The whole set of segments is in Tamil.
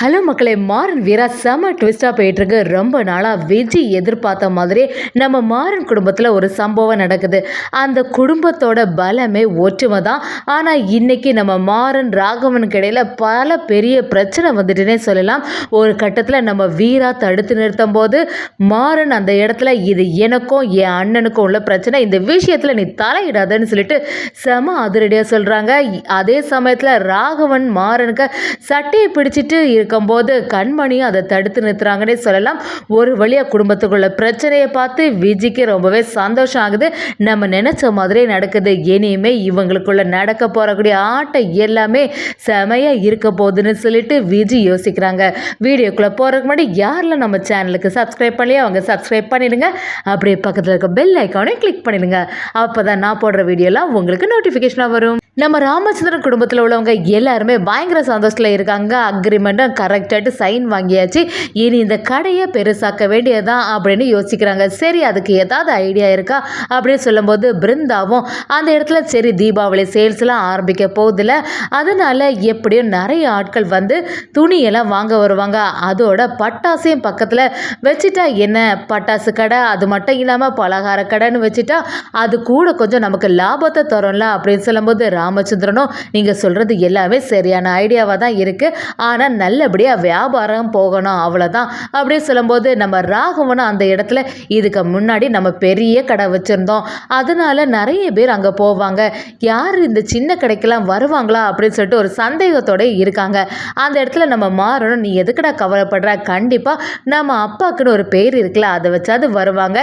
ஹலோ மக்களே, மாறன் வீரா செம ட்விஸ்ட்டாக போயிட்டுருக்கு. ரொம்ப நாளாக விஜய் எதிர்பார்த்த மாதிரி நம்ம மாறன் குடும்பத்தில் ஒரு சம்பவம் நடக்குது. அந்த குடும்பத்தோட பலமே ஒற்றுமை தான். ஆனால் இன்னைக்கு நம்ம மாறன் ராகவனுக்கு இடையில் பல பெரிய பிரச்சனை வந்துட்டுனே சொல்லலாம். ஒரு கட்டத்தில் நம்ம வீரா தடுத்து நிறுத்தும் போது மாறன் அந்த இடத்துல இது எனக்கும் என் அண்ணனுக்கும் உள்ள பிரச்சனை, இந்த விஷயத்தில் நீ தலையிடாதன்னு சொல்லிட்டு செம அதிரடியாக சொல்கிறாங்க. அதே சமயத்தில் ராகவன் மாறனுக்கு சட்டையை பிடிச்சிட்டு இருக்கும்போது கண்மணியும் அதை தடுத்து நிறுத்துறாங்கன்னே சொல்லலாம். ஒரு வழியாக குடும்பத்துக்குள்ள பிரச்சனையை பார்த்து விஜிக்கு ரொம்பவே சந்தோஷம் ஆகுது. நம்ம நினைச்ச மாதிரியே நடக்குது. இனிமே இவங்களுக்குள்ள நடக்க போறக்கூடிய ஆட்டம் எல்லாமே செமையா இருக்க போகுதுன்னு சொல்லிட்டு விஜி யோசிக்கிறாங்க. வீடியோக்குள்ள போறதுக்கு முன்னாடி யாரெல்லாம் நம்ம சேனலுக்கு சப்ஸ்கிரைப் பண்ணலையோ அவங்க சப்ஸ்கிரைப் பண்ணிடுங்க. அப்படியே பக்கத்தில் இருக்க பெல் ஐக்கானை கிளிக் பண்ணிடுங்க. அப்பதான் நான் போடுற வீடியோலாம் உங்களுக்கு நோட்டிஃபிகேஷனாக வரும். நம்ம ராமச்சந்திரன் குடும்பத்தில் உள்ளவங்க எல்லாருமே பயங்கர சந்தோஷத்தில் இருக்காங்க. அக்ரிமெண்ட்டும் கரெக்டாகிட்டு சைன் வாங்கியாச்சு. இனி இந்த கடையை பெருசாக்க வேண்டியதுதான் அப்படின்னு யோசிக்கிறாங்க. சரி, அதுக்கு ஏதாவது ஐடியா இருக்கா அப்படின்னு சொல்லும்போது பிருந்தாவும் அந்த இடத்துல சரி தீபாவளி சேல்ஸ்லாம் ஆரம்பிக்க போகுதில்ல, அதனால எப்படியும் நிறைய ஆட்கள் வந்து துணியெல்லாம் வாங்க வருவாங்க. அதோட பட்டாசையும் பக்கத்தில் வச்சுட்டா என்ன, பட்டாசு கடை அது மட்டும் இல்லாமல் பலகார கடைன்னு வச்சுட்டா அது கூட கொஞ்சம் நமக்கு லாபத்தை தரும்ல அப்படின்னு சொல்லும்போது ராமச்சந்திரனும் நீங்கள் சொல்கிறது எல்லாமே சரியான ஐடியாவாக தான் இருக்குது, ஆனால் நல்லபடியாக வியாபாரம் போகணும் அவ்வளோதான் அப்படின்னு சொல்லும்போது நம்ம ராகவனும் அந்த இடத்துல இதுக்கு முன்னாடி நம்ம பெரிய கடை வச்சுருந்தோம், அதனால நிறைய பேர் அங்கே போவாங்க, யார் இந்த சின்ன கடைக்கெல்லாம் வருவாங்களா அப்படின்னு சொல்லிட்டு ஒரு சந்தேகத்தோடு இருக்காங்க. அந்த இடத்துல நம்ம மாறணும், நீ எதுக்கடா கவலைப்படுற, கண்டிப்பாக நம்ம அப்பாவுக்குன்னு ஒரு பேர் இருக்குல்ல, அதை வச்சாது வருவாங்க,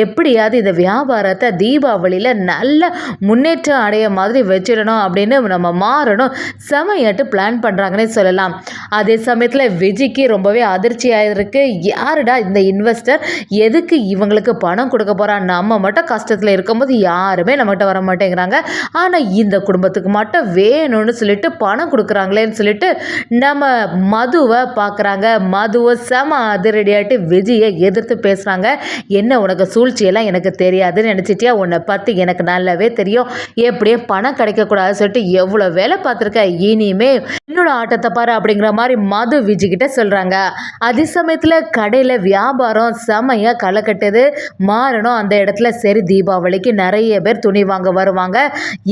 எப்படியாவது இந்த வியாபாரத்தை தீபாவளியில் நல்ல முன்னேற்றம் அடைய மாதிரி வச்சிடணும் அப்படின்னு நம்ம மாறணும் செமையாட்டு பிளான் பண்ணுறாங்கன்னே சொல்லலாம். அதே சமயத்தில் விஜய்க்கு ரொம்பவே அதிர்ச்சியாக இருக்கு. யாருடா இந்த இன்வெஸ்டர், எதுக்கு இவங்களுக்கு பணம் கொடுக்க போகிறான், நம்ம மட்டும் கஷ்டத்தில் இருக்கும்போது யாருமே நம்மகிட்ட வர மாட்டேங்கிறாங்க, ஆனால் இந்த குடும்பத்துக்கு மட்டும் வேணும்னு சொல்லிட்டு பணம் கொடுக்குறாங்களேன்னு சொல்லிட்டு நம்ம மதுவை பார்க்குறாங்க. மதுவை செம அதிரடியாட்டு விஜயை எதிர்த்து பேசுகிறாங்க. என்ன உனக்கு சூழ்ச்சியெல்லாம் எனக்கு தெரியாதுன்னு நினச்சிட்டியா, உன்னை பற்றி எனக்கு நல்லாவே தெரியும், எப்படியும் பணம் கிடைக்கக்கூடாது சொல்லிட்டு எவ்வளோ வேலை பார்த்துருக்க, இனிமே என்னோட ஆட்டத்தை பாரு அப்படிங்கிற மாதிரி மது விஜய்கிட்ட சொல்கிறாங்க. அதே சமயத்தில் கடையில் வியாபாரம் செமையாக களை கட்டுது. மாறணும் அந்த இடத்துல சரி தீபாவளிக்கு நிறைய பேர் துணி வாங்க வருவாங்க,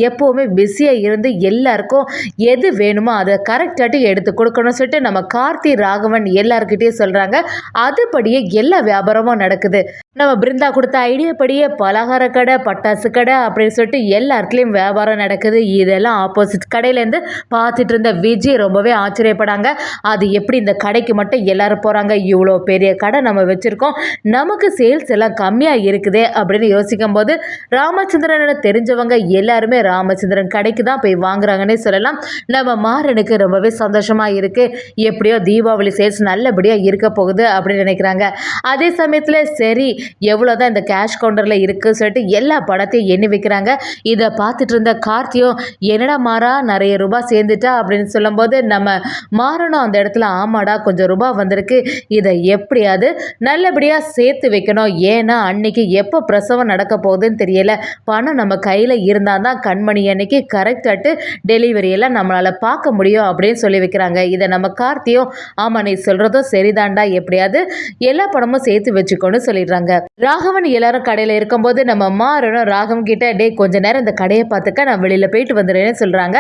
எப்போவுமே பிஸியாக இருந்து எல்லாருக்கும் எது வேணுமோ அதை கரெக்டாக எடுத்து கொடுக்கணும்னு சொல்லிட்டு நம்ம கார்த்தி ராகவன் எல்லாருக்கிட்டையும் சொல்கிறாங்க. அதுபடியே எல்லா வியாபாரமும் நடக்குது. நம்ம பிருந்தா கொடுத்த ஐடியா படியே பலகார கடை பட்டாசு கடை அப்படின்னு சொல்லிட்டு எல்லா இடத்துலையும் வியாபாரம் நடக்குது. இதெல்லாம் ஆப்போசிட் கடையிலேருந்து பார்த்துட்டு இருந்த விஜய் ரொம்பவே ஆச்சரியப்படாங்க. அது எப்படி இந்த கடைக்கு மட்டும் எல்லாரும் போகிறாங்க, இவ்வளோ பெரிய கடை நம்ம வச்சுருக்கோம், நமக்கு சேல்ஸ் எல்லாம் கம்மியாக இருக்குதே அப்படின்னு யோசிக்கும் போது ராமச்சந்திரனை தெரிஞ்சவங்க எல்லாருமே ராமச்சந்திரன் கடைக்கு தான் போய் வாங்குறாங்கன்னே சொல்லலாம். நம்ம மாறனுக்கு ரொம்பவே சந்தோஷமாக இருக்குது, எப்படியோ தீபாவளி சேல்ஸ் நல்லபடியாக இருக்க போகுது அப்படின்னு நினைக்கிறாங்க. அதே சமயத்தில் சரி எவ்வளோதான் இந்த கேஷ் கவுண்டரில் இருக்குன்னு சொல்லிட்டு எல்லா பணத்தையும் எண்ணி வைக்கிறாங்க. இதை பார்த்துட்டு இருந்த கார்த்தியும் என்னடா மாறா நிறைய ரூபாய் சேர்ந்துட்டா அப்படின்னு சொல்லும்போது நம்ம மாறணும் அந்த இடத்துல ஆமாடா கொஞ்சம் ரூபாய் வந்திருக்கு, இதை எப்படியாவது நல்லபடியாக சேர்த்து வைக்கணும், ஏன்னா அன்னைக்கு எப்போ பிரசவம் நடக்க போகுதுன்னு தெரியல, பணம் நம்ம கையில் இருந்தால் தான் கண்மணி அன்னைக்கு கரெக்டாட்டு டெலிவரியெல்லாம் நம்மளால் பார்க்க முடியும் அப்படின்னு சொல்லி வைக்கிறாங்க. இதை நம்ம கார்த்தியும் ஆமாம் நீ சொல்கிறதும் சரிதான்டா, எப்படியாவது எல்லா பணமும் சேர்த்து வச்சுக்கோன்னு சொல்லிடுறாங்க. ராகவன் எல்லாரும் கடையில் இருக்கும்போது நம்ம மாறணும் ராகவன் கிட்ட டே கொஞ்ச நேரம் இந்த கடையை பார்த்துக்க, நான் வெளியில் போயிட்டு வந்துடுறேன்னு சொல்கிறாங்க.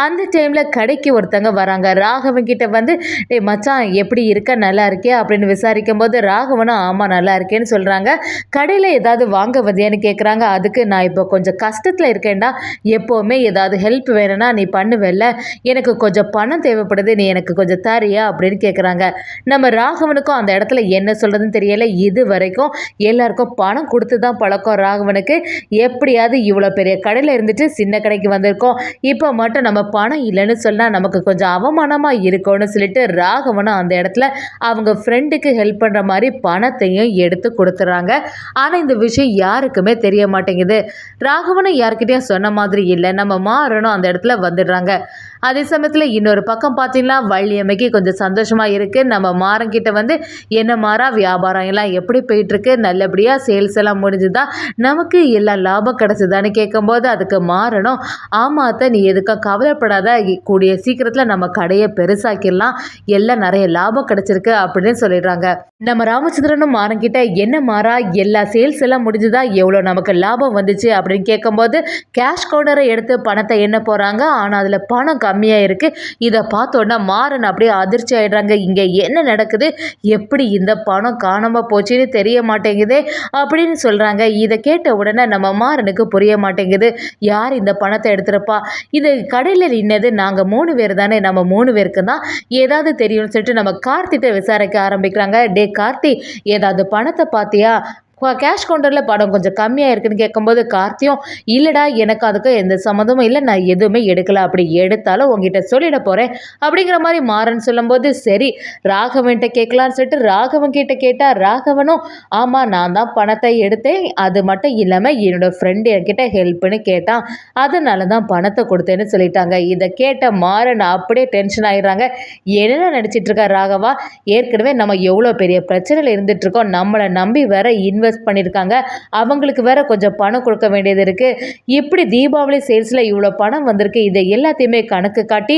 அந்த டைமில் கடைக்கு ஒருத்தங்க வராங்க. ராகவன் கிட்ட வந்து டே மச்சான் எப்படி இருக்க, நல்லா இருக்கே அப்படின்னு விசாரிக்கும் போது ராகவனும் ஆமாம் நல்லா இருக்கேன்னு சொல்கிறாங்க. கடையில் ஏதாவது வாங்க வந்தியான்னு கேட்குறாங்க. அதுக்கு நான் இப்போ கொஞ்சம் கஷ்டத்தில் இருக்கேன்டா, எப்போவுமே ஏதாவது ஹெல்ப் வேணும்னா நீ பண்ணுவேல்ல, எனக்கு கொஞ்சம் பணம் தேவைப்படுது, நீ எனக்கு கொஞ்சம் தரியா அப்படின்னு கேட்குறாங்க. நம்ம ராகவனுக்கும் அந்த இடத்துல என்ன சொல்கிறதுன்னு தெரியலை. இது வரைக்கும் எல்லாருக்கும் பணம் கொடுத்து தான் பழக்கம் ராகவனுக்கு, எப்படியாவது இவ்வளோ பெரிய கடையில் இருந்துட்டு சின்ன கடைக்கு வந்திருக்கோம், இப்போ மட்டும் நம்ம பணம் இல்லைன்னு சொன்னால் நமக்கு கொஞ்சம் அவமானமாக இருக்கும்னு சொல்லிட்டு ராகவனும் அந்த இடத்துல அவங்க ஃப்ரெண்டுக்கு ஹெல்ப் பண்ணுற மாதிரி பணத்தையும் எடுத்து கொடுத்துட்றாங்க. ஆனால் இந்த விஷயம் யாருக்குமே தெரிய மாட்டேங்குது. ராகவனும் யார்கிட்டையும் சொன்ன மாதிரி இல்லை. நம்ம மாறணும் அந்த இடத்துல வந்துடுறாங்க. அதே சமயத்தில் இன்னொரு பக்கம் பார்த்தீங்கன்னா வள்ளியம்மைக்கு கொஞ்சம் சந்தோஷமாக இருக்குது. நம்ம மாறங்கிட்ட வந்து என்ன மாறா வியாபாரம் எல்லாம் எப்படி போயிட்டுருக்கு, நல்லபடியாக சேல்ஸ் எல்லாம் முடிஞ்சுதா, நமக்கு எல்லாம் லாபம் கிடச்சிதான்னு கேட்கும்போது அதுக்கு மாறணும், ஆமா அத்தை நீ எதுக்கா கவலைப்படாத, கூடிய சீக்கிரத்தில் நம்ம கடையை பெருசாக்கிடலாம், எல்லாம் நிறைய லாபம் கிடச்சிருக்கு அப்படின்னு சொல்லிடுறாங்க. நம்ம ராமச்சந்திரனும் மாறன்கிட்ட என்ன மாறா எல்லா சேல்ஸ் எல்லாம் முடிஞ்சுதா, எவ்வளோ நமக்கு லாபம் வந்துச்சு அப்படின்னு கேட்கும்போது கேஷ் கவுண்டரை எடுத்து பணத்தை எண்ண போகிறாங்க. ஆனால் அதில் பணம் கம்மியாக இருக்குது. இதை பார்த்தோன்னா மாறன் அப்படியே அதிர்ச்சி ஆகிடுறாங்க. இங்கே என்ன நடக்குது, எப்படி இந்த பணம் காணாமல் போச்சுன்னு தெரிய மாட்டேங்குதே அப்படின்னு சொல்கிறாங்க. இதை கேட்ட உடனே நம்ம மாறனுக்கு புரிய மாட்டேங்குது, யார் இந்த பணத்தை எடுத்துருப்பா, இது கடையில் நின்னது நாங்கள் 3 பேர் தானே, நம்ம 3 பேருக்கு தான் ஏதாவது தெரியும்னு சொல்லிட்டு நம்ம கார்த்திகிட்ட விசாரிக்க ஆரம்பிக்கிறாங்க. டே கார்த்தி, ஏதாவது பணத்தை பார்த்தியா, கேஷ் கவுண்டரில் பணம் கொஞ்சம் கம்மியாக இருக்குன்னு கேட்கும்போது கார்த்தியும் இல்லைடா எனக்கு அதுக்கு எந்த சம்மந்தமும் இல்லை, நான் எதுவுமே எடுக்கலை, அப்படி எடுத்தாலும் உங்ககிட்ட சொல்லிட போகிறேன் அப்படிங்கிற மாதிரி மாறன் சொல்லும்போது சரி ராகவன்கிட்ட கேட்கலான்னு சொல்லிட்டு ராகவன் கிட்ட கேட்டால் ராகவனும் ஆமாம் நான் தான் பணத்தை எடுத்தேன், அது மட்டும் இல்லாமல் என்னோடய ஃப்ரெண்டு என்கிட்ட ஹெல்ப்னு கேட்டான், அதனால தான் பணத்தை கொடுத்தேன்னு சொல்லிட்டாங்க. இதை கேட்ட மாறன் அப்படியே டென்ஷன் ஆகிடுறாங்க. என்ன நினச்சிட்ருக்கா ராகவா, ஏற்கனவே நம்ம எவ்வளோ பெரிய பிரச்சனையில் இருந்துகிட்ருக்கோம், நம்மளை நம்பி வேற இன்வெஸ்ட் பண்ணியிருக்காங்க, அவங்களுக்கு வேற கொஞ்சம் பணம் கொடுக்க வேண்டியது இருக்குது, இப்படி தீபாவளி சேல்ஸில் இவ்வளோ பணம் வந்திருக்கு, இதை எல்லாத்தையுமே கணக்கு காட்டி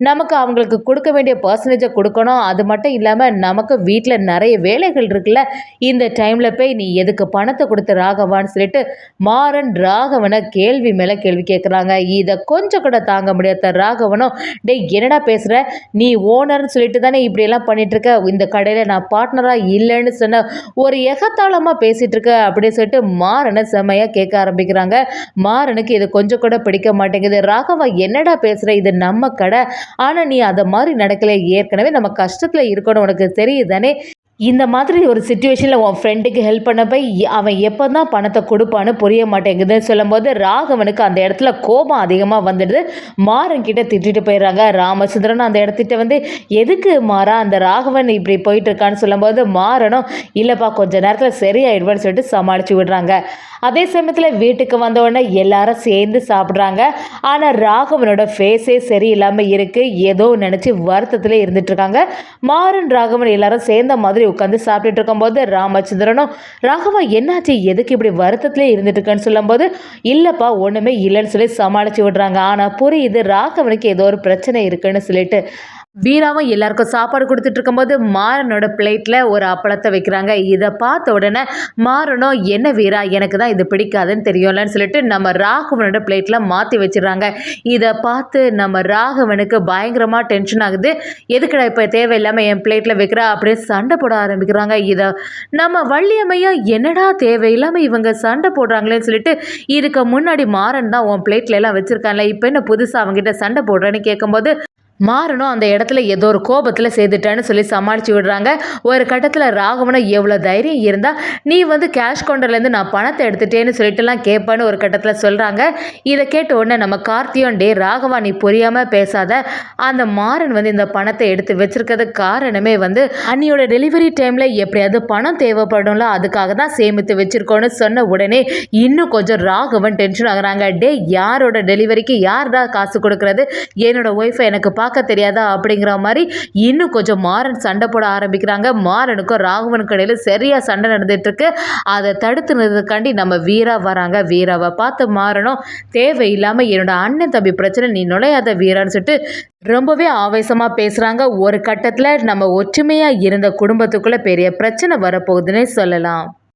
நமக்கு அவங்களுக்கு கொடுக்க வேண்டிய பர்சன்டேஜை கொடுக்கணும், அது மட்டும் இல்லாமல் நமக்கு வீட்டில் நிறைய வேலைகள் இருக்குல்ல, இந்த டைமில் போய் நீ எதுக்கு பணத்தை கொடுத்து ராகவான்னு சொல்லிட்டு மாறன் ராகவனை கேள்வி மேலே கேள்வி கேட்குறாங்க. இதை கொஞ்சம் கூட தாங்க முடியாத ராகவனும் டே என்னடா பேசுகிற, நீ ஓனர்னு சொல்லிட்டு தானே இப்படியெல்லாம் பண்ணிகிட்ருக்க, இந்த கடையில் நான் பார்ட்னராக இல்லைன்னு சொன்ன ஒரு எகத்தாளமாக பேசிகிட்டு இருக்க அப்படின்னு சொல்லிட்டு மாறனை செம்மையாக கேட்க ஆரம்பிக்கிறாங்க. மாறனுக்கு இது கொஞ்சம் கூட பிடிக்க மாட்டேங்குது. ராகவா என்னடா பேசுகிற, இது நம்ம கடை, ஆனால் நீ அதை மாதிரி நடக்கலை, ஏற்கனவே நம்ம கஷ்டத்தில் இருக்கணும் உனக்கு தெரியுதானே, இந்த மாதிரி ஒரு சுச்சுவேஷனில் உன் ஃப்ரெண்டுக்கு ஹெல்ப் பண்ண போய் அவன் எப்போ தான் பணத்தை கொடுப்பான்னு புரிய மாட்டேங்குதுன்னு சொல்லும்போது ராகவனுக்கு அந்த இடத்துல கோபம் அதிகமாக வந்துடுது. மாறன் கிட்ட திட்டிட்டு போயிடுறாங்க. ராமச்சந்திரன் அந்த இடத்துக்கிட்ட வந்து எதுக்கு மாறா அந்த ராகவன் இப்படி போயிட்டுருக்கான்னு சொல்லும்போது மாறனும் இல்லைப்பா கொஞ்ச நேரத்தில் சரியாயிடுவேன்னு சொல்லிட்டு சமாளித்து விடுறாங்க. அதே சமயத்தில் வீட்டுக்கு வந்தவுடனே எல்லாரும் சேர்ந்து சாப்பிட்றாங்க. ஆனால் ராகவனோட ஃபேஸே சரியில்லாமல் இருக்குது, ஏதோ நினச்சி வருத்தத்தில் இருந்துகிட்ருக்காங்க. மாறன் ராகவன் எல்லாரும் சேர்ந்த மாதிரி உட்காந்து சாப்பிட்டுட்டு இருக்கும்போது ராமச்சந்திரனும் ராகவா என்னாச்சு எதுக்கு இப்படி வருத்தத்திலே இருந்துட்டு இருக்கேன்னு சொல்லும்போது இல்லைப்பா ஒன்றுமே இல்லைன்னு சொல்லி சமாளித்து விடுறாங்க. ஆனால் புரியுது ராகவனுக்கு ஏதோ ஒரு பிரச்சனை இருக்குன்னு சொல்லிட்டு வீராவும் எல்லாருக்கும் சாப்பாடு கொடுத்துட்டு இருக்கும்போது மாறனோட பிளேட்டில் ஒரு அப்பளத்தை வைக்கிறாங்க. இதை பார்த்த உடனே மாறனும் என்ன வீரா எனக்கு தான் இது பிடிக்காதுன்னு தெரியும்லன்னு சொல்லிட்டு நம்ம ராகவனோட பிளேட்டில் மாற்றி வச்சிடறாங்க. இதை பார்த்து நம்ம ராகவனுக்கு பயங்கரமாக டென்ஷன் ஆகுது. எதுக்குடா இப்போ தேவையில்லாமல் என் பிளேட்டில் வைக்கிறா அப்படியே சண்டை போட ஆரம்பிக்கிறாங்க. இதை நம்ம வள்ளியம்மையும் என்னடா தேவையில்லாமல் இவங்க சண்டை போடுறாங்களேன்னு சொல்லிட்டு இதுக்கு முன்னாடி மாறன் தான் உன் பிளேட்ல எல்லாம் வச்சுருக்கான்ல, இப்போ என்ன புதுசாக அவங்ககிட்ட சண்டை போடுறேன்னு கேட்கும்போது மாறனும் அந்த இடத்துல ஏதோ ஒரு கோபத்தில் செய்துட்டான்னு சொல்லி சமாளித்து விடுறாங்க. ஒரு கட்டத்தில் ராகவனை எவ்வளோ தைரியம் இருந்தால் நீ வந்து கேஷ் கவுண்டர்லேருந்து நான் பணத்தை எடுத்துட்டேன்னு சொல்லிட்டுலாம் கேட்பான்னு ஒரு கட்டத்தில் சொல்கிறாங்க. இதை கேட்ட உடனே நம்ம கார்த்தியும் டே ராகவா நீ புரியாமல் பேசாத, அந்த மாறன் வந்து இந்த பணத்தை எடுத்து வச்சிருக்கிறதுக்கு காரணமே வந்து அன்னியோட டெலிவரி டைமில் எப்படியாவது பணம் தேவைப்படும்ல அதுக்காக தான் சேமித்து வச்சுருக்கோன்னு சொன்ன உடனே இன்னும் கொஞ்சம் ராகவன் டென்ஷன் ஆகுறாங்க. டே யாரோட டெலிவரிக்கு யார் தான் காசு கொடுக்குறது, என்னோட ஒய்ஃபை எனக்கு பார்க்க தெரியாதா அப்படிங்கிற மாதிரி இன்னும் கொஞ்சம் மாறன் சண்டை போட ஆரம்பிக்கிறாங்க. மாறனுக்கும் ராகவனுக்கும் இடையில சரியா சண்டை நடந்துட்டு இருக்கு. அதை தடுத்து நிறுத்துக்காண்டி நம்ம வீரா வராங்க. வீராவை பார்த்து மாறனும் தேவையில்லாம என்னோட அண்ணன் தம்பி பிரச்சனை நீ நுழையாத வீரான்னு சொல்லிட்டு ரொம்பவே ஆவேசமா பேசுறாங்க. ஒரு கட்டத்துல நம்ம ஒற்றுமையா இருந்த குடும்பத்துக்குள்ள பெரிய பிரச்சனை வரப்போகுதுன்னு சொல்லலாம்.